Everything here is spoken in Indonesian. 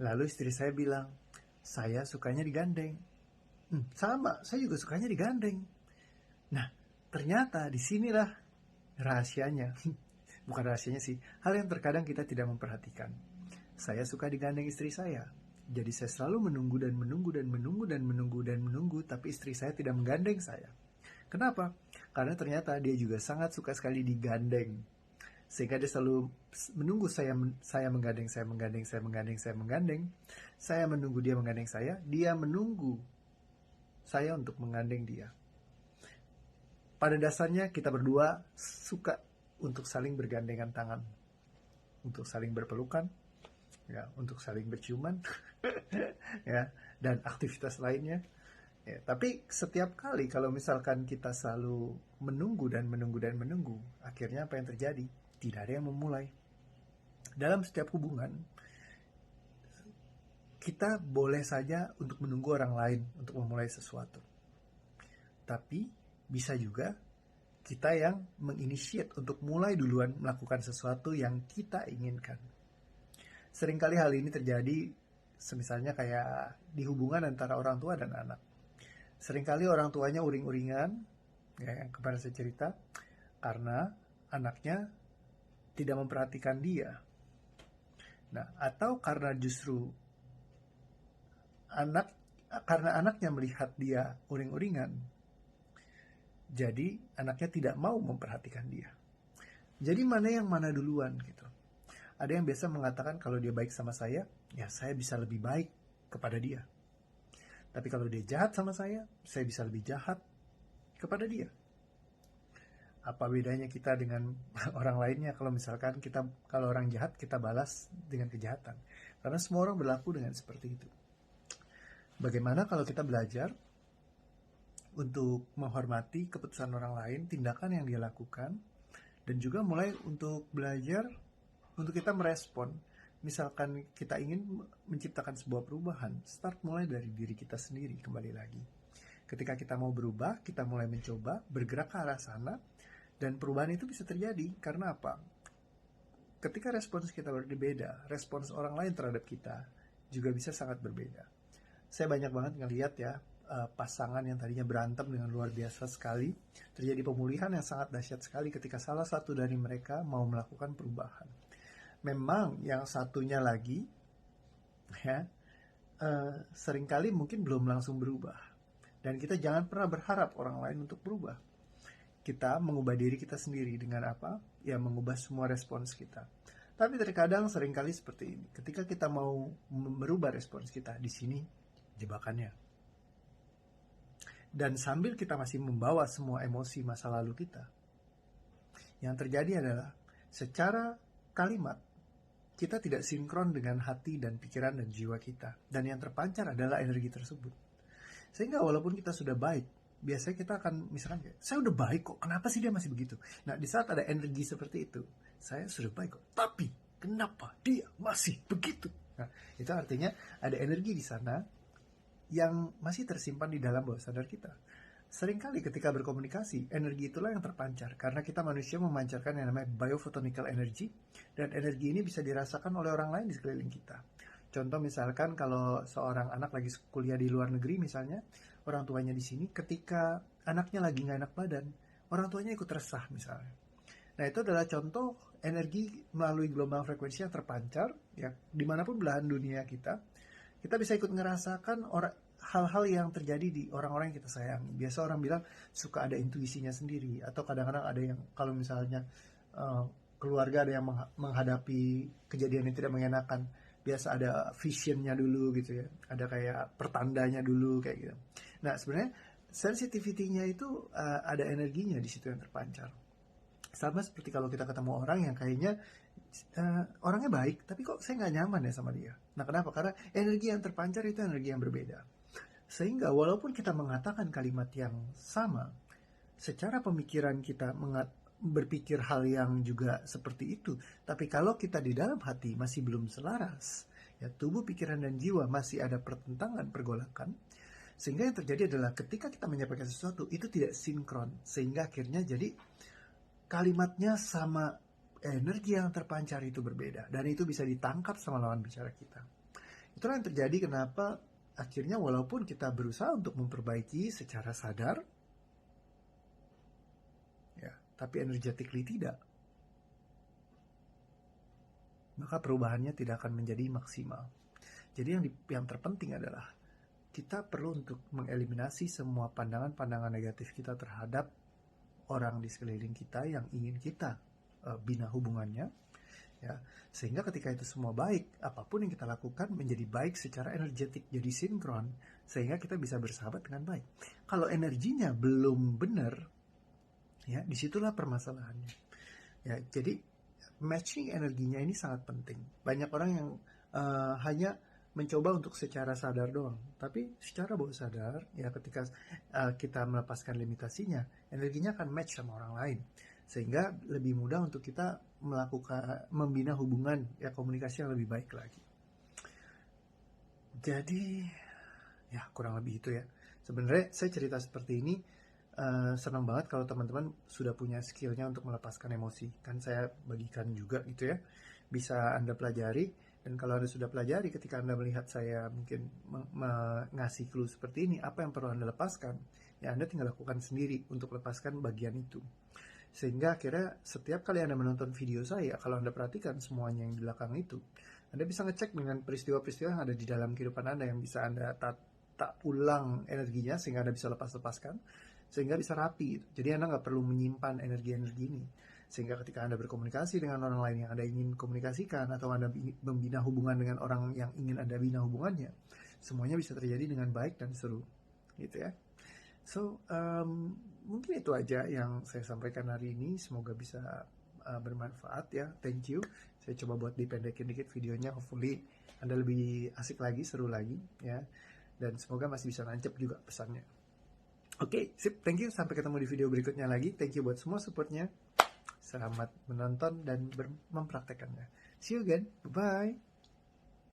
Lalu istri saya bilang, saya sukanya digandeng. Sama, saya juga sukanya digandeng. Nah, ternyata disinilah rahasianya. Bukan rahasianya sih, hal yang terkadang kita tidak memperhatikan. Saya suka digandeng istri saya. Jadi saya selalu menunggu dan menunggu dan menunggu dan menunggu dan menunggu, tapi istri saya tidak menggandeng saya. Kenapa? Karena ternyata dia juga sangat suka sekali digandeng. Sehingga dia selalu menunggu saya menggandeng, saya menggandeng, saya menggandeng, saya menggandeng. Saya menunggu dia menggandeng saya, dia menunggu saya untuk menggandeng dia. Pada dasarnya kita berdua suka untuk saling bergandengan tangan, untuk saling berpelukan, ya, untuk saling berciuman, ya, dan aktivitas lainnya. Ya, tapi setiap kali kalau misalkan kita selalu menunggu dan menunggu dan menunggu, akhirnya apa yang terjadi? Tidak ada yang memulai. Dalam setiap hubungan, kita boleh saja untuk menunggu orang lain untuk memulai sesuatu. Tapi bisa juga kita yang menginisiat untuk mulai duluan melakukan sesuatu yang kita inginkan. Seringkali hal ini terjadi semisalnya kayak di hubungan antara orang tua dan anak. Seringkali orang tuanya uring-uringan, ya, yang kemarin saya cerita, karena anaknya tidak memperhatikan dia. Nah, atau karena justru karena anaknya melihat dia uring-uringan, jadi anaknya tidak mau memperhatikan dia. Jadi mana duluan gitu. Ada yang biasa mengatakan kalau dia baik sama saya, ya saya bisa lebih baik kepada dia. Tapi kalau dia jahat sama saya bisa lebih jahat kepada dia. Apa bedanya kita dengan orang lainnya kalau misalkan kalau orang jahat kita balas dengan kejahatan? Karena semua orang berlaku dengan seperti itu. Bagaimana kalau kita belajar untuk menghormati keputusan orang lain, tindakan yang dia lakukan, dan juga mulai untuk belajar untuk kita merespon. Misalkan kita ingin menciptakan sebuah perubahan, start mulai dari diri kita sendiri kembali lagi. Ketika kita mau berubah, kita mulai mencoba bergerak ke arah sana, dan perubahan itu bisa terjadi. Karena apa? Ketika respons kita berbeda, respons orang lain terhadap kita juga bisa sangat berbeda. Saya banyak banget ngelihat ya, pasangan yang tadinya berantem dengan luar biasa sekali, terjadi pemulihan yang sangat dahsyat sekali ketika salah satu dari mereka mau melakukan perubahan. Memang yang satunya lagi, ya, seringkali mungkin belum langsung berubah. Dan kita jangan pernah berharap orang lain untuk berubah. Kita mengubah diri kita sendiri dengan apa? Ya, mengubah semua respons kita. Tapi terkadang seringkali seperti ini. Ketika kita mau merubah respons kita, di sini jebakannya. Dan sambil kita masih membawa semua emosi masa lalu kita, yang terjadi adalah secara kalimat kita tidak sinkron dengan hati dan pikiran dan jiwa kita. Dan yang terpancar adalah energi tersebut. Sehingga walaupun kita sudah baik, biasanya kita akan misalkan, saya udah baik kok, kenapa sih dia masih begitu? Nah, di saat ada energi seperti itu, saya sudah baik kok, tapi kenapa dia masih begitu? Nah, itu artinya ada energi di sana yang masih tersimpan di dalam bawah sadar kita. Seringkali ketika berkomunikasi, energi itulah yang terpancar. Karena kita manusia memancarkan yang namanya biophotonical energy, dan energi ini bisa dirasakan oleh orang lain di sekeliling kita. Contoh misalkan kalau seorang anak lagi kuliah di luar negeri misalnya, orang tuanya di sini, ketika anaknya lagi nggak enak badan, orang tuanya ikut resah misalnya. Nah, itu adalah contoh energi melalui gelombang frekuensi yang terpancar, ya, dimanapun belahan dunia kita bisa ikut ngerasakan hal-hal yang terjadi di orang-orang yang kita sayangi. Biasa orang bilang suka ada intuisinya sendiri, atau kadang-kadang ada yang kalau misalnya keluarga ada yang menghadapi kejadian yang tidak mengenakan, biasa ada visionnya dulu gitu ya, ada kayak pertandanya dulu kayak gitu. Nah, sebenarnya sensitivity-nya itu ada energinya di situ yang terpancar. Sama seperti kalau kita ketemu orang yang kayaknya orangnya baik, tapi kok saya nggak nyaman ya sama dia. Nah, kenapa? Karena energi yang terpancar itu energi yang berbeda. Sehingga walaupun kita mengatakan kalimat yang sama, secara pemikiran kita berpikir hal yang juga seperti itu. Tapi kalau kita di dalam hati masih belum selaras, ya, tubuh, pikiran, dan jiwa masih ada pertentangan, pergolakan, sehingga yang terjadi adalah ketika kita menyampaikan sesuatu, itu tidak sinkron. Sehingga akhirnya jadi kalimatnya sama, energi yang terpancar itu berbeda. Dan itu bisa ditangkap sama lawan bicara kita. Itulah yang terjadi kenapa akhirnya walaupun kita berusaha untuk memperbaiki secara sadar, ya, tapi energetically tidak, maka perubahannya tidak akan menjadi maksimal. Jadi yang terpenting adalah kita perlu untuk mengeliminasi semua pandangan-pandangan negatif kita terhadap orang di sekeliling kita yang ingin kita bina hubungannya, ya, sehingga ketika itu semua baik, apapun yang kita lakukan menjadi baik secara energetik, jadi sinkron, sehingga kita bisa bersahabat dengan baik. Kalau energinya belum benar, ya, disitulah permasalahannya. Ya, jadi matching energinya ini sangat penting. Banyak orang yang hanya mencoba untuk secara sadar doang, tapi secara bawah sadar, ya, ketika kita melepaskan limitasinya, energinya akan match sama orang lain, sehingga lebih mudah untuk kita membina hubungan, ya, komunikasi yang lebih baik lagi. Jadi ya kurang lebih itu ya. Sebenarnya saya cerita seperti ini senang banget kalau teman-teman sudah punya skillnya untuk melepaskan emosi. Kan saya bagikan juga gitu ya, bisa Anda pelajari. Dan kalau Anda sudah pelajari, ketika Anda melihat saya mungkin ngasih clue seperti ini, apa yang perlu Anda lepaskan, ya Anda tinggal lakukan sendiri untuk lepaskan bagian itu. Sehingga akhirnya setiap kali Anda menonton video saya, kalau Anda perhatikan semuanya yang di belakang itu, Anda bisa ngecek dengan peristiwa-peristiwa yang ada di dalam kehidupan Anda yang bisa Anda tak ulang energinya, sehingga Anda bisa lepaskan, sehingga bisa rapi gitu. Jadi Anda nggak perlu menyimpan energi-energi ini. Sehingga ketika Anda berkomunikasi dengan orang lain yang Anda ingin komunikasikan, atau Anda membina hubungan dengan orang yang ingin Anda bina hubungannya, semuanya bisa terjadi dengan baik dan seru, gitu ya. So, mungkin itu aja yang saya sampaikan hari ini. Semoga bisa bermanfaat ya. Thank you. Saya coba buat dipendekin dikit videonya. Hopefully Anda lebih asik lagi, seru lagi ya. Dan semoga masih bisa nancep juga pesannya. Oke, sip. Thank you. Sampai ketemu di video berikutnya lagi. Thank you buat semua supportnya. Selamat menonton dan mempraktekannya. See you again. Bye-bye.